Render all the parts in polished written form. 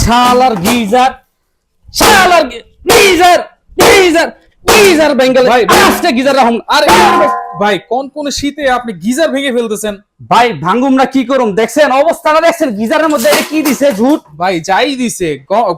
শালার গিজার শালার geyser geyser geyser Bengal ভাই, ভাই। আজকে গিজার রাখুন আরে ভাই কোন শীতে আপনি গিজার ভেঙে ফেলতেছেন? ভাই ভাঙ্গুম না কি করুম দেখছেন অবস্থাটা দেখছেন গিজারের মধ্যে এটা কি দিছে ঝুট ভাই যাই দিছে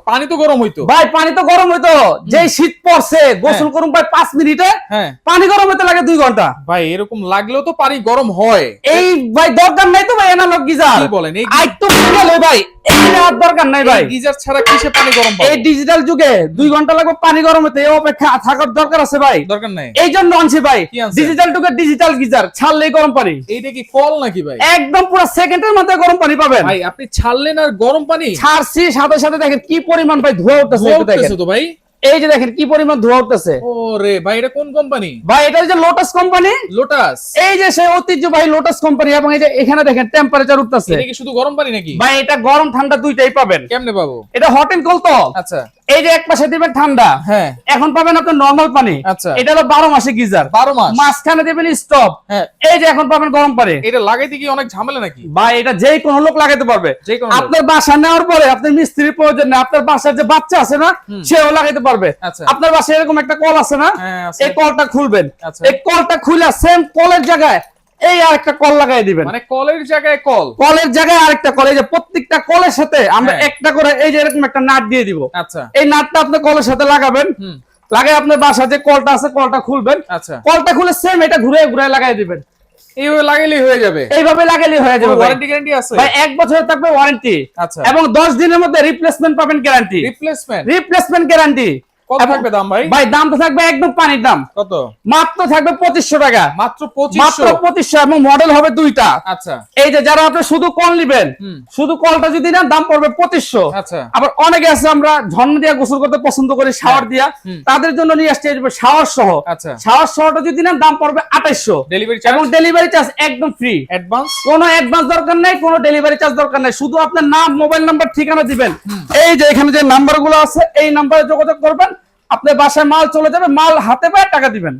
পানি তো গরম হইতো। ভাই পানি তো গরম হইতো যেই শীত পড়ছে গোসল করুম ভাই 5 মিনিটে হ্যাঁ পানি গরম হতে লাগে 2 ঘন্টা ভাই এরকম লাগলেও তো পানি গরম হয়। এই ভাই দরকার নাই তো ভাই এনালগ গিজার কি বলেন এই আই তো গেল ভাই এই আর দরকার নাই ভাই গিজার ছাড়া কিসে পানি গরম এই পাবো? ডিজিটাল যুগে 2 ঘন্টা লাগবে পানি গরম হতে এই অপেক্ষা থাকার দরকার আছে ভাই দরকার নাই। এই জন্য আনছি ভাই কি আনছেন? ডিজিটাল যুগে ডিজিটাল গিজার ছাড়লেই গরম পানি এইটা কি কল নাকি ভাই? একদম পুরো সেকেন্ডের মধ্যে গরম পানি পাবেন ভাই আপনি ছাড়লেন আর গরম পানি ছাড়ছি সাথে সাথে দেখেন কি পরিমাণ ভাই ধোয়া উঠতেছে ধোয়া একটু দেখেন উঠতেছে তো ভাই। এই যে দেখেন কি পরিমাণ ধোয়া উঠতেছে ওরে ভাই এটা কোন কোম্পানি? ভাই এটা যে লোটাস কোম্পানি লোটাস। এই যে সেই ঐতিহ্যবাহী লোটাস কোম্পানি এবং এই যে এখানে দেখেন টেম্পারেচার উঠতেছে এটা কি শুধু গরম পানি নাকি? ভাই এটা গরম ঠান্ডা দুইটাই পাবেন কেমনে পাবো? এটা হট এন্ড কোল্ড তো আচ্ছা এই যে এক পাশে দিবেন ঠান্ডা হ্যাঁ এখন পাবেন আপনার নরমাল পানি আচ্ছা। এটা হলো 12 মাসে গিজার 12 মাস। মাঝখানে দিবেন স্টপ হ্যাঁ এই যে এখন পাবেন গরম পানি এটা লাগাইতে কি অনেক ঝামেলা নাকি? ভাই এটা যেই কোনো লোক লাগাতে পারবে যে কোনো লোক। আপনার বাসা নেওয়ার পরে আপনার মিস্ত্রির প্রয়োজন নেই আপনার বাসার যে বাচ্চা আছে না সেও লাগাইতে পারবে আচ্ছা। আপনার বাসায় এরকম একটা কল আছে না হ্যাঁ, আছে। এই কলটা খুলবেন আচ্ছা। এই কলটা খুলে সেম কলের জায়গায় এই আরেকটা কল লাগাই দিবেন মানে কলের জায়গায় কল। কলের জায়গায় আরেকটা কল এই যে প্রত্যেকটা কলের সাথে আমরা হ্যাঁ। একটা করে এই যে এরকম একটা নাট দিয়ে দিব আচ্ছা এই নাটটা আপনি কলের সাথে লাগাবেন হুম লাগাই আপনার বাসা যে কলটা আছে কলটা খুলবেন আচ্ছা কলটা খুলে সেম এটা ঘুরে ঘুরে লাগাই দিবেন এইভাবে লাগাইলেই হয়ে যাবে। এইভাবে লাগাইলে হয়ে যাবে ভাই। ওয়ারেন্টি গ্যারান্টি আছে? ভাই 1 বছরের থাকবে ওয়ারেন্টি আচ্ছা এবং 10 দিনের মধ্যে রিপ্লেসমেন্ট পাবেন গ্যারান্টি রিপ্লেসমেন্ট গ্যারান্টি কত থাকবে দাম ভাই? ভাই দাম তো থাকবে একদম পানির দাম কত? মাত্র থাকবে 2500 টাকা মাত্র মাত্র 2500। 2500 এবং মডেল হবে দুইটা আচ্ছা এই যে যারা আপনি শুধু কল নেবেন হুম। শুধু কলটা যদি নেন দাম পড়বে 2500 আচ্ছা আবার অনেকে আছে আমরা ঝর্ণা দিয়ে গোসল করতে পছন্দ করি শাওয়ার দিয়া হুম। তাদের জন্য নিয়ে আসছে শাওয়ার সহ আচ্ছা শাওয়ার সহটা যদি নেন দাম পড়বে 2800 ডেলিভারি এবং চার্জ ডেলিভারি চার্জ একদম ফ্রি অ্যাডভান্স? কোনো অ্যাডভান্স দরকার নাই কোনো ডেলিভারি চার্জ দরকার নাই শুধু আপনার নাম মোবাইল নাম্বার ঠিকানা দিবেন এই যে এখানে যে নাম্বারগুলো আছে এই নাম্বারে যোগাযোগ করবেন আপনার বাসায় মাল চলে যাবে মাল হাতে পায়ে টাকা দিবেন